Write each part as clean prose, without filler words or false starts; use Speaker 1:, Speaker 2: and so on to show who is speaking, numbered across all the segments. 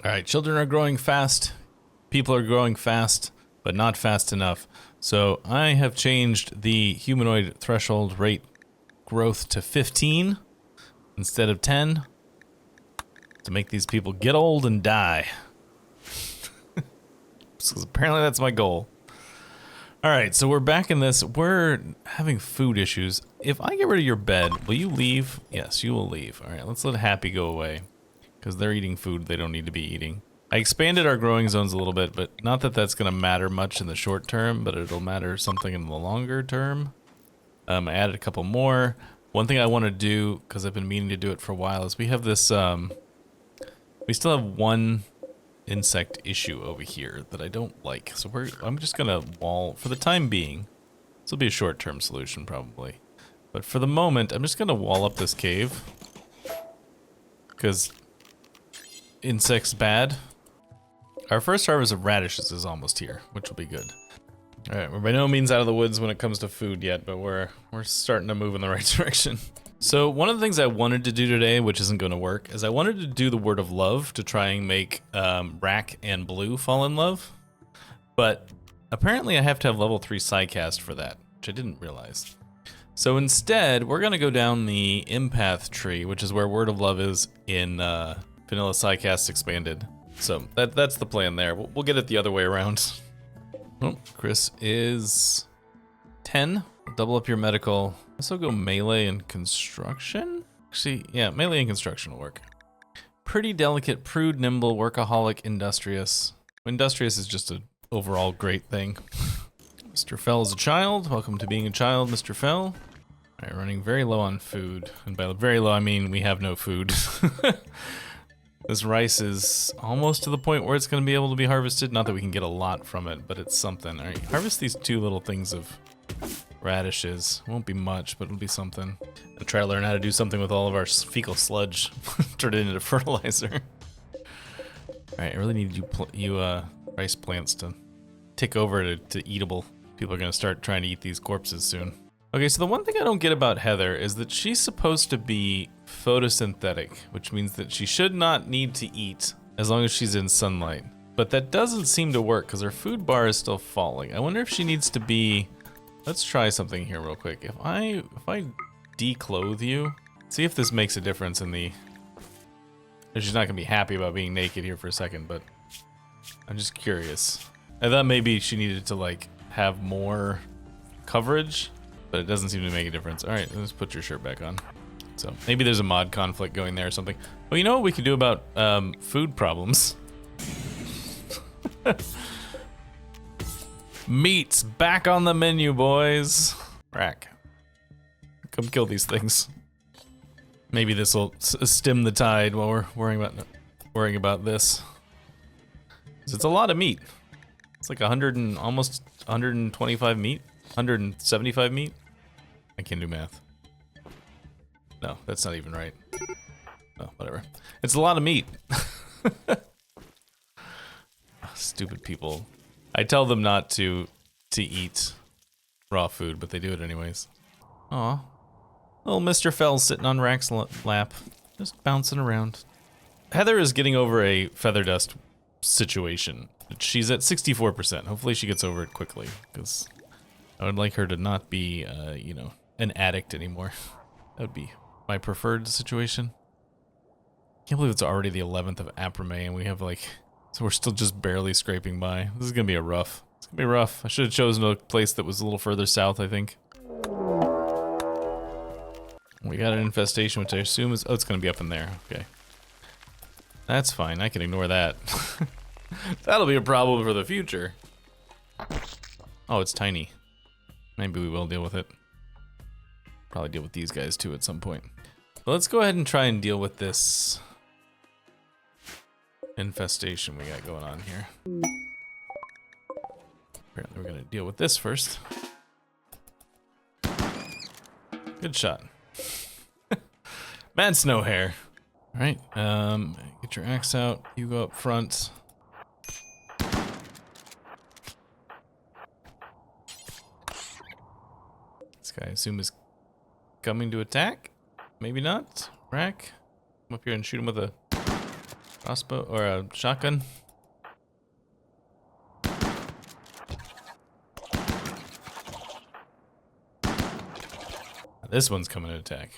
Speaker 1: All right, children are growing fast. People are growing fast, but not fast enough. So I have changed the humanoid threshold rate growth to 15 instead of 10 to make these people get old and die. Because apparently that's my goal. All right, so we're back in this. We're having food issues. If I get rid of your bed, will you leave? Yes, you will leave. All right, let's let Happy go away because they're eating food they don't need to be eating. I expanded our growing zones a little bit, but not that that's going to matter much in the short term, but it'll matter something in the longer term. I added a couple more. One thing I want to do, because I've been meaning to do it for a while, is we have this, we still have one insect issue over here that I don't like. So I'm just going to wall, for the time being, this will be a short-term solution probably. But for the moment, I'm just going to wall up this cave. Because insects bad. Our first harvest of radishes is almost here, which will be good. All right, we're by no means out of the woods when it comes to food yet, but we're starting to move in the right direction. So one of the things I wanted to do today, which isn't going to work, is I wanted to do the word of love to try and make Rack and Blue fall in love. But apparently I have to have level 3 Psycast for that, which I didn't realize. So instead, we're going to go down the empath tree, which is where word of love is in Vanilla Psycast Expanded. So that's the plan there. We'll get it the other way around. Oh, Chris is 10. Double up your medical. Let's go melee and construction. Actually, yeah, melee and construction will work. Pretty delicate, prude, nimble, workaholic, industrious. Industrious is just an overall great thing. Mr. Fell is a child. Welcome to being a child, Mr. Fell. All right, running very low on food. And by very low, I mean we have no food. This rice is almost to the point where it's going to be able to be harvested. Not that we can get a lot from it, but it's something. All right, harvest these 2 little things of radishes. Won't be much, but it'll be something. And try to learn how to do something with all of our fecal sludge. Turn it into fertilizer. All right, I really need you rice plants to tick over to eatable. People are going to start trying to eat these corpses soon. Okay, so the one thing I don't get about Heather is that she's supposed to be photosynthetic, which means that she should not need to eat as long as she's in sunlight. But that doesn't seem to work because her food bar is still falling. I wonder if she needs to be... Let's try something here real quick. If I declothe you, see if this makes a difference in the... She's not going to be happy about being naked here for a second, but I'm just curious. I thought maybe she needed to like have more coverage, but it doesn't seem to make a difference. All right, let's put your shirt back on. So maybe there's a mod conflict going there or something. Well, you know what we could do about food problems? Meat's back on the menu, boys. Rack. Come kill these things. Maybe this will stem the tide while we're worrying about this. It's a lot of meat. It's like almost 125 meat. 175 meat? I can't do math. No, that's not even right. Oh, whatever. It's a lot of meat. Stupid people. I tell them not to eat raw food, but they do it anyways. Aw. Little Mr. Fell's sitting on Rack's lap, just bouncing around. Heather is getting over a feather dust situation. She's at 64%. Hopefully she gets over it quickly, because I would like her to not be, you know, an addict anymore. That would be my preferred situation. Can't believe it's already the 11th of April, and we have like, so we're still just barely scraping by. This is gonna be it's gonna be rough. I should have chosen a place that was a little further south, I think. We got an infestation, which I assume is, oh, it's gonna be up in there, okay. That's fine, I can ignore that. That'll be a problem for the future. Oh, it's tiny. Maybe we will deal with it. Probably deal with these guys too at some point. But let's go ahead and try and deal with this infestation we got going on here. Apparently we're gonna deal with this first. Good shot. Mad snow hair. All right, get your axe out. You go up front. This guy, I assume, is coming to attack. Maybe not. Rack. Come up here and shoot him with a crossbow or a shotgun. This one's coming to attack.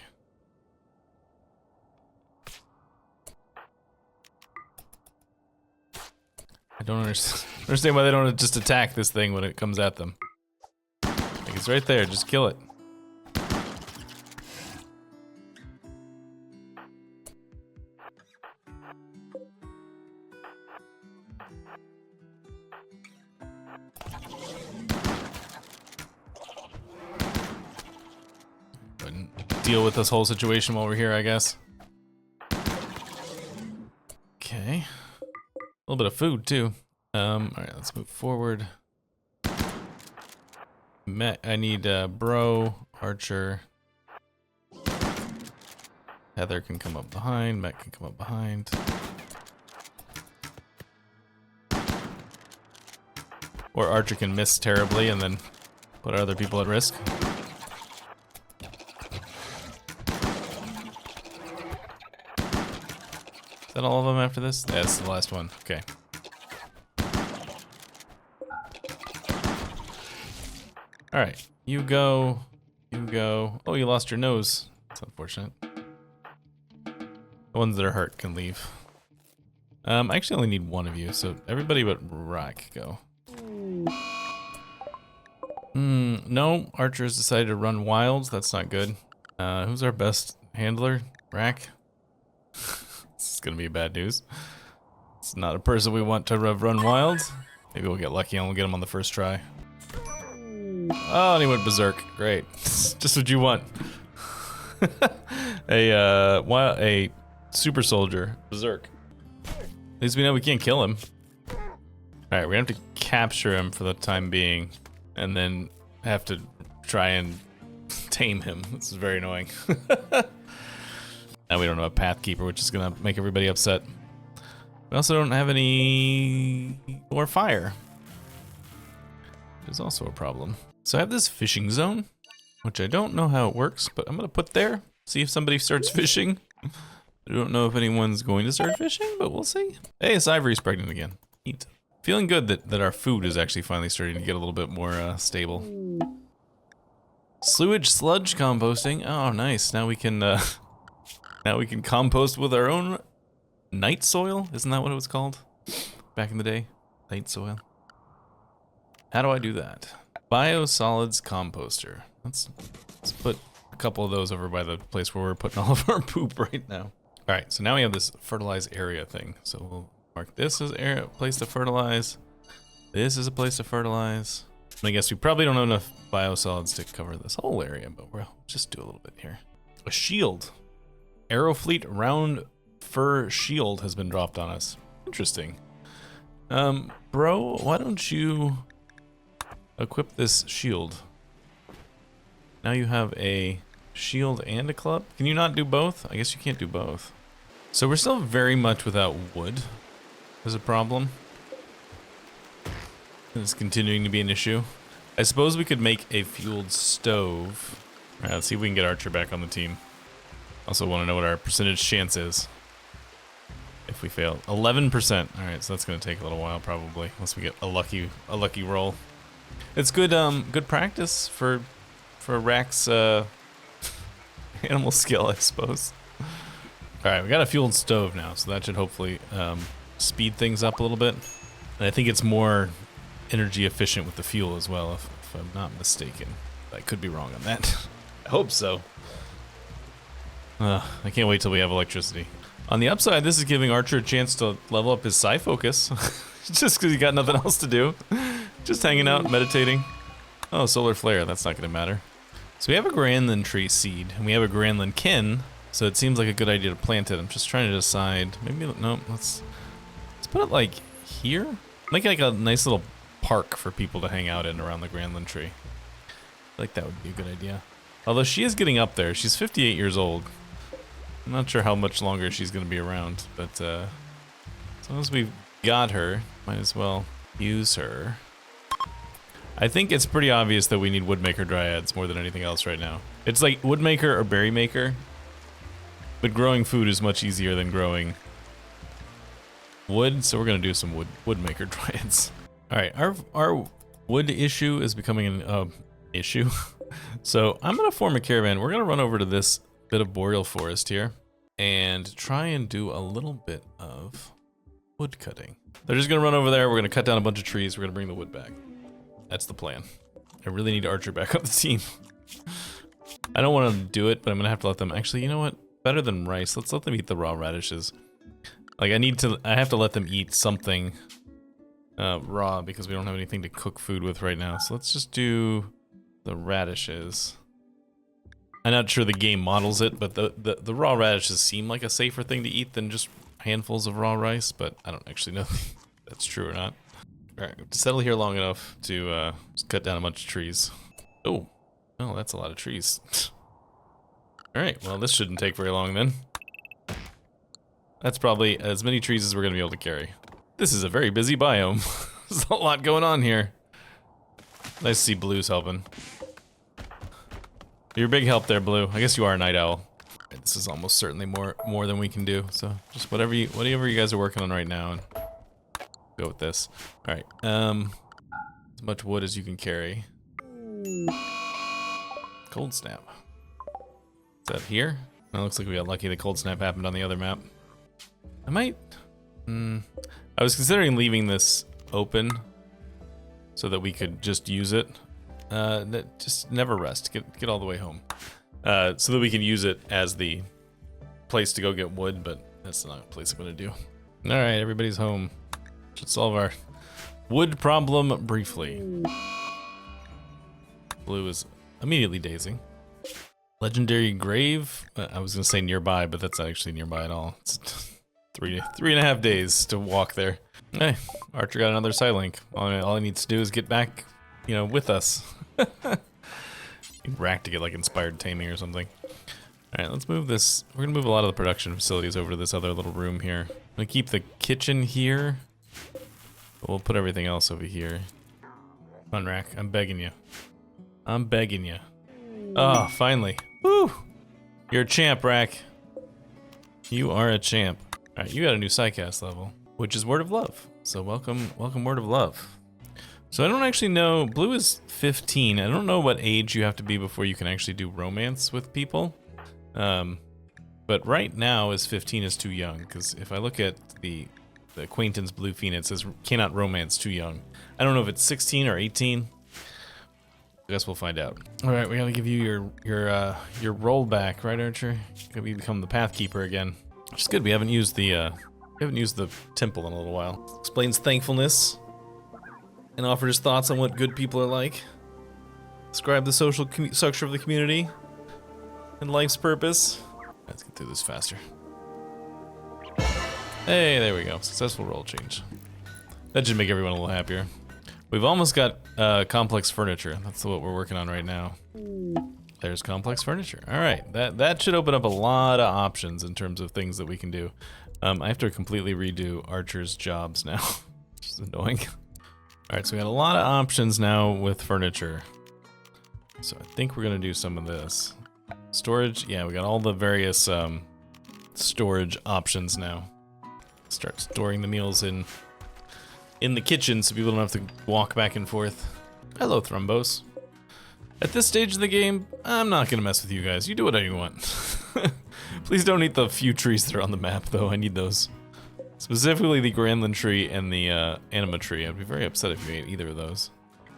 Speaker 1: I don't understand why they don't just attack this thing when it comes at them. Like, it's right there, just kill it. Deal with this whole situation while we're here, I guess. Okay. A little bit of food, too. Alright, let's move forward. I need Bro, Archer. Heather can come up behind. Matt can come up behind. Or Archer can miss terribly and then put other people at risk. Is that all of them after this? Yeah, that's the last one. Okay. Alright. You go. You go. Oh, you lost your nose. That's unfortunate. The ones that are hurt can leave. I actually only need one of you, so everybody but Rack go. No. Archer's decided to run wild. That's not good. Who's our best handler? Rack? This is gonna be bad news. It's not a person we want to run wild. Maybe we'll get lucky and we'll get him on the first try. Oh, and he went berserk. Great. Just what you want. A super soldier. Berserk. At least we know we can't kill him. Alright, we have to capture him for the time being. And then have to try and tame him. This is very annoying. Now we don't have a Pathkeeper, which is gonna make everybody upset. We also don't have any more fire. Which is also a problem. So I have this fishing zone, which I don't know how it works, but I'm gonna put there, see if somebody starts fishing. I don't know if anyone's going to start fishing, but we'll see. Hey, it's Ivory's pregnant again. Neat. Feeling good that our food is actually finally starting to get a little bit more stable. Sewage sludge composting. Oh, nice. Now we can compost with our own night soil. Isn't that what it was called back in the day? Night soil. How do I do that? Biosolids composter. Let's put a couple of those over by the place where we're putting all of our poop right now. All right, so now we have this fertilize area thing. So we'll mark this as a place to fertilize. This is a place to fertilize. I guess we probably don't have enough biosolids to cover this whole area, but we'll just do a little bit here. A shield. Aerofleet round fur shield has been dropped on us. Interesting. Bro, why don't you equip this shield? Now you have a shield and a club. Can you not do both? I guess you can't do both. So we're still very much without wood. There's a problem. It's continuing to be an issue. I suppose we could make a fueled stove. All right, let's see if we can get Archer back on the team. Also want to know what our percentage chance is if we fail. 11%. All right, so that's going to take a little while probably, unless we get a lucky roll. It's good good practice for Rack's animal skill, I suppose. All right, we got a fueled stove now, so that should hopefully speed things up a little bit. And I think it's more energy efficient with the fuel as well, if I'm not mistaken. I could be wrong on that. I hope so. I can't wait till we have electricity. On the upside, this is giving Archer a chance to level up his psi focus. Just because he got nothing else to do. Just hanging out, meditating. Oh, solar flare, that's not gonna matter. So we have a Granland tree seed, and we have a Granland kin, so it seems like a good idea to plant it. I'm just trying to decide, maybe, no, let's put it like here? Make it like a nice little park for people to hang out in around the Granland tree. I feel like that would be a good idea. Although she is getting up there, she's 58 years old. I'm not sure how much longer she's gonna be around, but as long as we've got her, might as well use her. I think it's pretty obvious that we need woodmaker dryads more than anything else right now. It's like woodmaker or berry maker, but growing food is much easier than growing wood, so we're gonna do some woodmaker triads. All right, our wood issue is becoming an issue. So I'm gonna form a caravan. We're gonna run over to this bit of boreal forest here and try and do a little bit of wood cutting. They're just gonna run over there. We're gonna cut down a bunch of trees. We're gonna bring the wood back. That's the plan. I really need Archer back on the team. I don't want to do it, but I'm gonna have to let them. Actually, you know what? Better than rice. Let's let them eat the raw radishes. Like I have to let them eat something raw because we don't have anything to cook food with right now. So let's just do the radishes. I'm not sure the game models it, but the raw radishes seem like a safer thing to eat than just handfuls of raw rice, but I don't actually know if that's true or not. Alright, we have to settle here long enough to just cut down a bunch of trees. Oh, that's a lot of trees. Alright, well this shouldn't take very long then. That's probably as many trees as we're going to be able to carry. This is a very busy biome. There's a lot going on here. Nice to see Blue's helping. You're a big help there, Blue. I guess you are a night owl. Right, this is almost certainly more than we can do. So just whatever you guys are working on right now, and go with this. All right. As much wood as you can carry. Cold snap. Is that here? Well, looks like we got lucky. The cold snap happened on the other map. I might. I was considering leaving this open so that we could just use it. Just never rest. Get all the way home. So that we can use it as the place to go get wood, but that's not a place I'm gonna do. All right, everybody's home. Should solve our wood problem briefly. Blue is immediately dazing. Legendary grave. I was gonna say nearby, but that's not actually nearby at all. It's 3.5 days to walk there. Hey, Archer got another Psylink. All he needs to do is get back, with us. Rack to get like inspired taming or something. Alright, let's move this. We're gonna move a lot of the production facilities over to this other little room here. I'm gonna keep the kitchen here, but we'll put everything else over here. Come on, Rack. I'm begging you. I'm begging you. Oh, finally. Woo! You're a champ, Rack. You are a champ. Alright, you got a new Psycast level, which is Word of Love. So welcome Word of Love. So I don't actually know, Blue is 15. I don't know what age you have to be before you can actually do romance with people. But right now 15 is too young, because if I look at the acquaintance Blue Fiend, it says cannot romance too young. I don't know if it's 16 or 18. I guess we'll find out. All right, we gotta give you your rollback, right, Archer? We become the Pathkeeper again, which is good. We haven't used the temple in a little while. Explains thankfulness and offers thoughts on what good people are like. Describe the social structure of the community and life's purpose. Let's get through this faster. Hey, there we go. Successful roll change. That should make everyone a little happier. We've almost got complex furniture. That's what we're working on right now. There's complex furniture. All right, that should open up a lot of options in terms of things that we can do. I have to completely redo Archer's jobs now, which is annoying. All right, so we got a lot of options now with furniture. So I think we're gonna do some of this. Storage, yeah, we got all the various storage options now. Start storing the meals in the kitchen so people don't have to walk back and forth. Hello, Thrumbos. At this stage of the game, I'm not gonna mess with you guys. You do whatever you want. Please don't eat the few trees that are on the map, though. I need those. Specifically the Granland tree and the Anima tree. I'd be very upset if you ate either of those.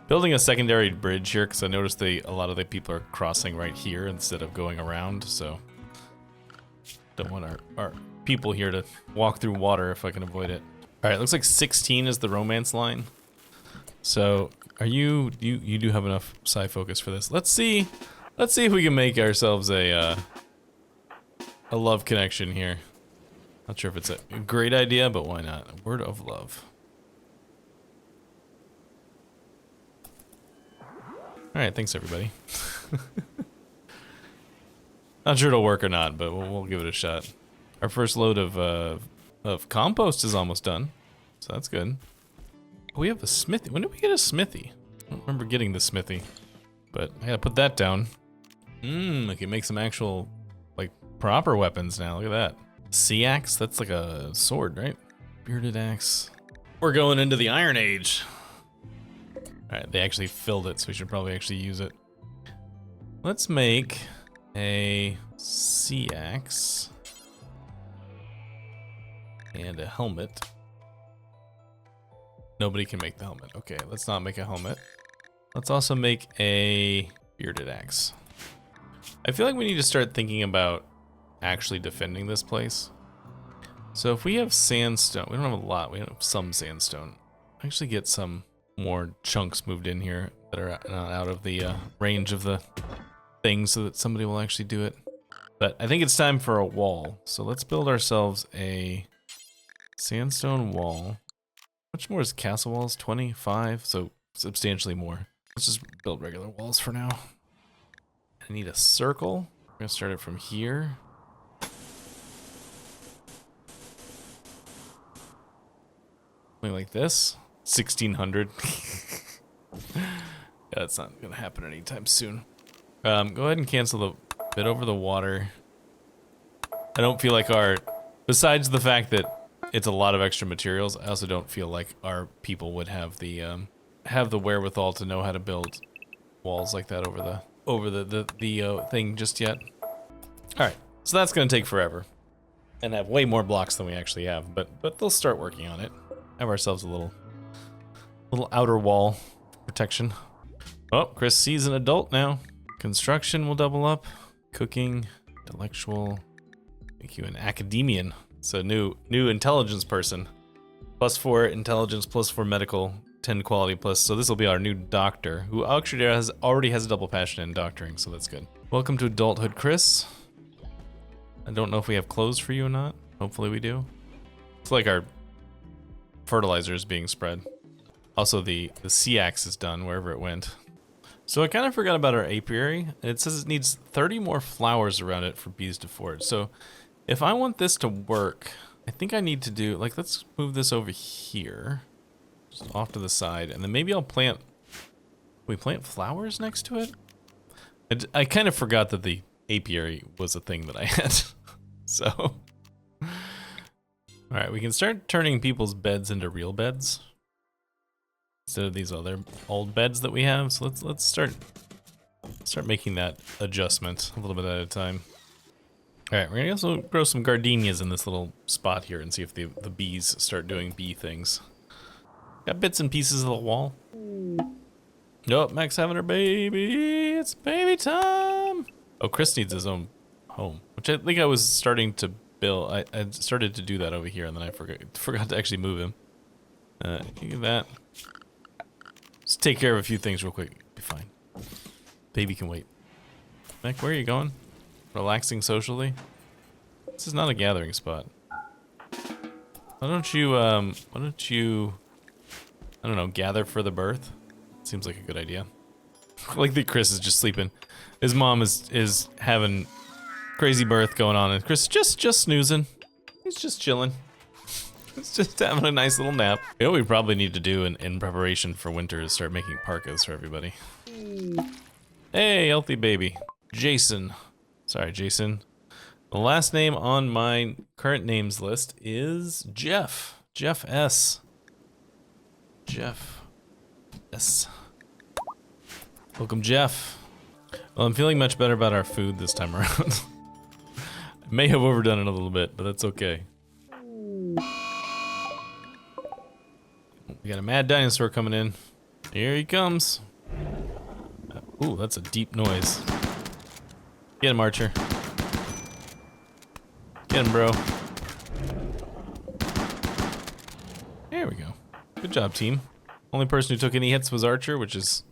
Speaker 1: Building a secondary bridge here, because I noticed a lot of the people are crossing right here instead of going around, so don't want our people here to walk through water if I can avoid it. Alright, looks like 16 is the romance line. So, are you do have enough psi focus for this. Let's see if we can make ourselves a love connection here. Not sure if it's a great idea, but why not? A word of love. Alright, thanks everybody. Not sure it'll work or not, but we'll give it a shot. Our first load of compost is almost done, so that's good. We have a smithy. When did we get a smithy? I don't remember getting the smithy, but I gotta put that down. I can make some actual, like, proper weapons now. Look at that. Sea axe? That's like a sword, right? Bearded axe. We're going into the Iron Age. Alright, they actually filled it, so we should probably actually use it. Let's make a sea axe and a helmet. Nobody can make the helmet. Okay, let's not make a helmet. Let's also make a bearded axe. I feel like we need to start thinking about actually defending this place. So if we have sandstone, we don't have a lot, we have some sandstone. Actually get some more chunks moved in here that are not out of the range of the thing so that somebody will actually do it. But I think it's time for a wall. So let's build ourselves a sandstone wall. How much more is castle walls? 25, so substantially more. Let's just build regular walls for now. I need a circle. We're gonna start it from here. Something like this. 1600. Yeah, that's not gonna happen anytime soon. Go ahead and cancel the bit over the water. I don't feel like besides the fact that it's a lot of extra materials, I also don't feel like our people would have the wherewithal to know how to build walls like that over the thing just yet. All right, so that's gonna take forever, and have way more blocks than we actually have. But they'll start working on it. Have ourselves a little outer wall protection. Oh, Chris sees an adult now. Construction will double up. Cooking, intellectual, make you an academian. So new intelligence person. +4 intelligence, +4 medical, 10 quality plus. So this will be our new doctor, who actually already has a double passion in doctoring, so that's good. Welcome to adulthood, Chris. I don't know if we have clothes for you or not. Hopefully we do. It's like our fertilizer is being spread. Also the sea axe is done wherever it went. So I kind of forgot about our apiary. It says it needs 30 more flowers around it for bees to forage. So if I want this to work, I think I need to do, like, let's move this over here, just off to the side, and then maybe I'll plant, we plant flowers next to it? I kind of forgot that the apiary was a thing that I had. So, all right, we can start turning people's beds into real beds instead of these other old beds that we have. So let's start making that adjustment a little bit at a time. All right, we're gonna also grow some gardenias in this little spot here and see if the bees start doing bee things. Got bits and pieces of the wall. Nope, Mac's having her baby. It's baby time. Oh, Chris needs his own home, which I think I was starting to build. I started to do that over here, and then I forgot to actually move him. Look at that. Let's take care of a few things real quick. Be fine. Baby can wait. Mac, where are you going? Relaxing socially? This is not a gathering spot. Why don't you, I don't know, gather for the birth? Seems like a good idea. Like that Chris is just sleeping. His mom is having crazy birth going on, and Chris is just snoozing. He's just chilling. He's just having a nice little nap. You know what we probably need to do in preparation for winter is start making parkas for everybody. Hey, healthy baby. Jason. Sorry, Jason. The last name on my current names list is Jeff. Jeff S. Jeff S. Welcome, Jeff. Well, I'm feeling much better about our food this time around. I may have overdone it a little bit, but that's okay. We got a mad dinosaur coming in. Here he comes. Ooh, that's a deep noise. Get him, Archer. Get him, bro. There we go. Good job, team. Only person who took any hits was Archer, which is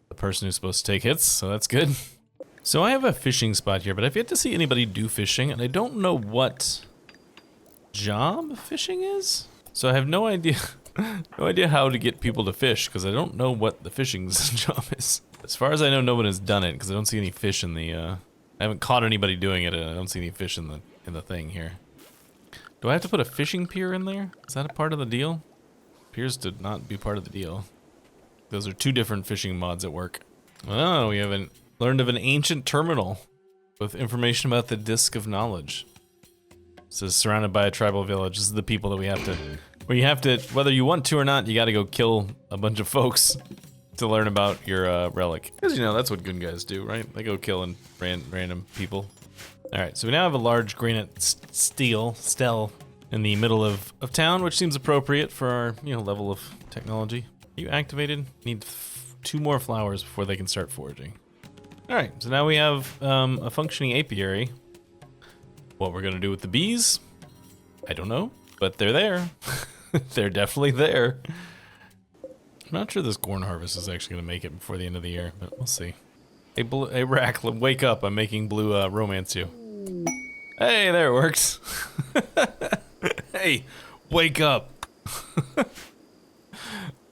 Speaker 1: the person who's supposed to take hits, so that's good. So I have a fishing spot here, but I've yet to see anybody do fishing, and I don't know what job fishing is. So I have no idea, no idea how to get people to fish, because I don't know what the fishing job is. As far as I know, no one has done it, because I don't see any fish in the, I haven't caught anybody doing it, and I don't see any fish in the thing here. Do I have to put a fishing pier in there? Is that a part of the deal? Appears to not be part of the deal. Those are two different fishing mods at work. Oh, we haven't learned of an ancient terminal with information about the Disc of Knowledge. This is surrounded by a tribal village. This is the people that we have to, whether you want to or not, you gotta go kill a bunch of folks to learn about your relic. Because you know, that's what good guys do, right? They go killing random people. Alright, so we now have a large granite stele in the middle of town, which seems appropriate for our, you know, level of technology. Are you activated? Need 2 more flowers before they can start foraging. Alright, so now we have a functioning apiary. What we're gonna do with the bees, I don't know, but they're there. They're definitely there. I'm not sure this corn harvest is actually gonna make it before the end of the year, but we'll see. Hey Rack, wake up, I'm making Blue romance you. Hey, there it works. Hey, wake up.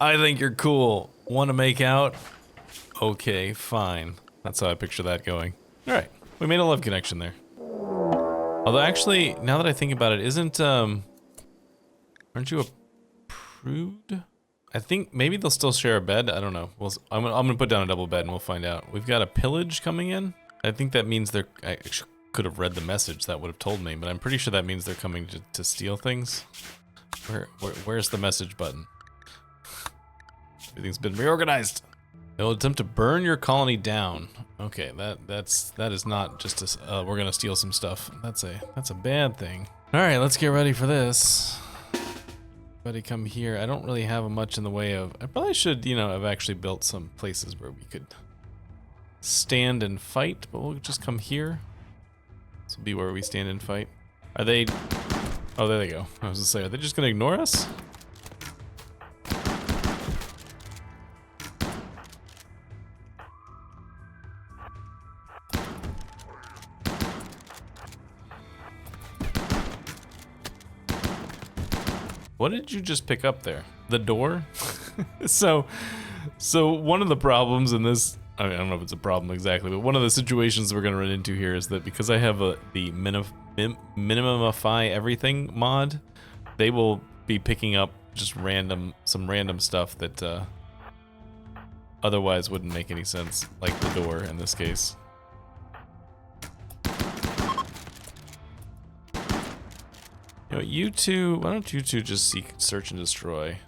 Speaker 1: I think you're cool. Wanna make out? Okay, fine. That's how I picture that going. Alright, we made a love connection there. Although actually, now that I think about it, aren't you a prude? I think maybe they'll still share a bed, I don't know. I'm gonna put down a double bed and we'll find out. We've got a pillage coming in. I think that means I could have read the message, that would have told me, but I'm pretty sure that means they're coming to steal things. Where's the message button? Everything's been reorganized. They'll attempt to burn your colony down. Okay, that is not just we're gonna steal some stuff. That's a bad thing. All right, let's get ready for this. Everybody come here. I don't really have much in the way of. I probably should, you know, have actually built some places where we could stand and fight, but we'll just come here. This will be where we stand and fight. Are they? Oh, there they go. I was gonna say, are they just gonna ignore us? What did you just pick up there? The door? So one of the problems in this, I mean, I don't know if it's a problem exactly, but one of the situations we're gonna run into here is that because I have the minimumify everything mod, they will be picking up just some random stuff that otherwise wouldn't make any sense, like the door in this case. You know, you two, why don't you two just search and destroy?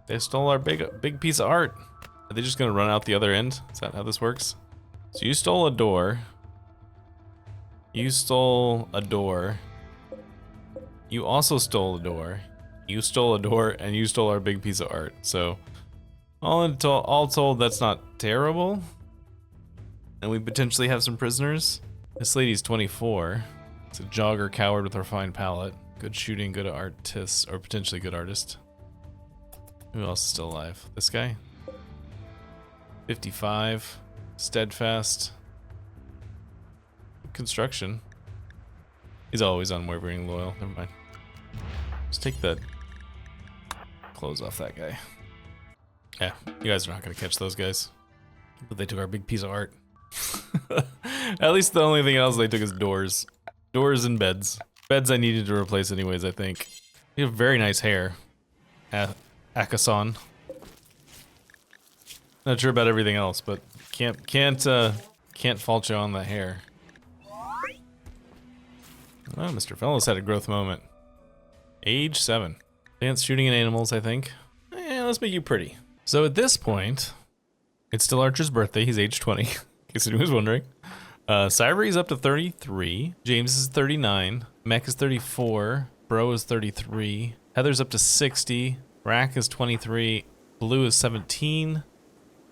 Speaker 1: They stole our big piece of art. Are they just gonna run out the other end? Is that how this works? So you stole a door. You stole a door. You also stole a door. You stole a door, and you stole our big piece of art. So, all told, that's not terrible. And we potentially have some prisoners. This lady's 24. It's a jogger coward with a refined palate. Good shooting, good artist, or potentially good artist. Who else is still alive? This guy? 55. Steadfast. Construction. He's always unwavering loyal. Never mind. Let's take the clothes off that guy. Yeah, you guys are not gonna catch those guys. But they took our big piece of art. At least the only thing else they took is doors. Doors and beds. Beds I needed to replace anyways, I think. You have very nice hair. Akasan. Not sure about everything else, but can't fault you on the hair. Oh, Mr. Fellows had a growth moment. Age 7. Advanced shooting at animals, I think. Let's make you pretty. So at this point, it's still Archer's birthday. He's age 20. In case anyone was wondering. Cyree's up to 33. James is 39. Mech is 34. Bro is 33. Heather's up to 60. Rack is 23. Blue is 17.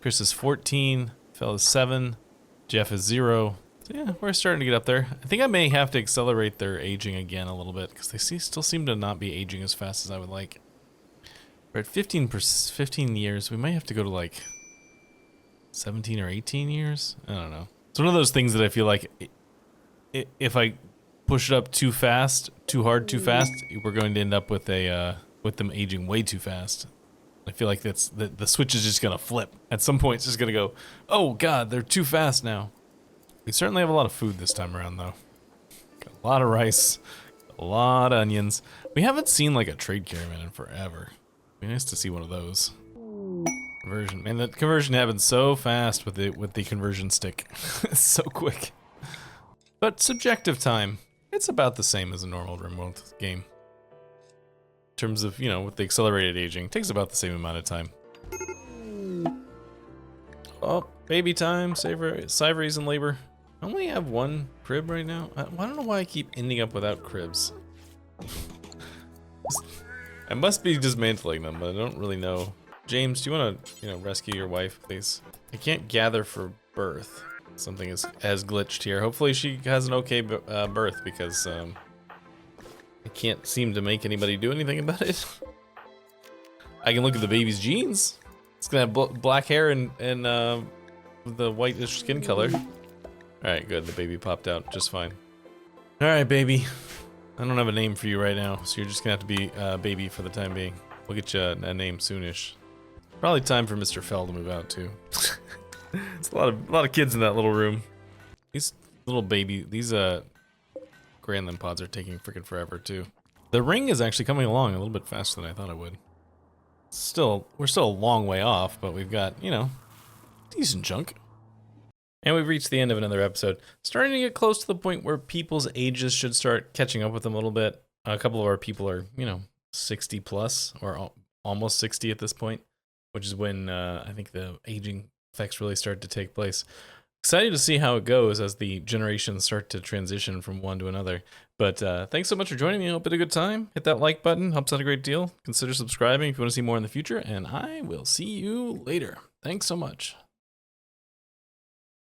Speaker 1: Chris is 14. Phil is 7. Jeff is 0. So yeah, we're starting to get up there. I think I may have to accelerate their aging again a little bit because they still seem to not be aging as fast as I would like. We're at 15 years. We might have to go to like 17 or 18 years. I don't know. It's one of those things that I feel like if I push it up too fast, too hard, too fast, we're going to end up with them aging way too fast. I feel like that's the switch is just gonna flip. At some point, it's just gonna go, oh god, they're too fast now. We certainly have a lot of food this time around, though. Got a lot of rice, a lot of onions. We haven't seen like a trade caravan in forever. It'd be nice to see one of those. Conversion, man, that conversion happens so fast with the conversion stick. It's so quick. But subjective time, it's about the same as a normal RimWorld game. In terms of, you know, with the accelerated aging, it takes about the same amount of time. Oh, baby time, Savory's in labor. I only have one crib right now. I don't know why I keep ending up without cribs. I must be dismantling them, but I don't really know. James, do you want to, you know, rescue your wife, please? I can't gather for birth. Something has glitched here. Hopefully she has an okay birth, because I can't seem to make anybody do anything about it. I can look at the baby's genes. It's gonna have black hair and the whitish skin color. All right, good. The baby popped out just fine. All right, baby. I don't have a name for you right now, so you're just gonna have to be baby for the time being. We'll get you a name soonish. Probably time for Mr. Fell to move out too. It's a lot of kids in that little room. These little these Grandland pods are taking freaking forever too. The ring is actually coming along a little bit faster than I thought it would. We're still a long way off, but we've got, you know, decent chunk. And we've reached the end of another episode. Starting to get close to the point where people's ages should start catching up with them a little bit. A couple of our people are, you know, 60 plus, or almost 60 at this point, which is when I think the aging effects really start to take place. Excited to see how it goes as the generations start to transition from one to another. But thanks so much for joining me. I hope you had a good time. Hit that like button, helps out a great deal. Consider subscribing if you want to see more in the future, and I will see you later. Thanks so much.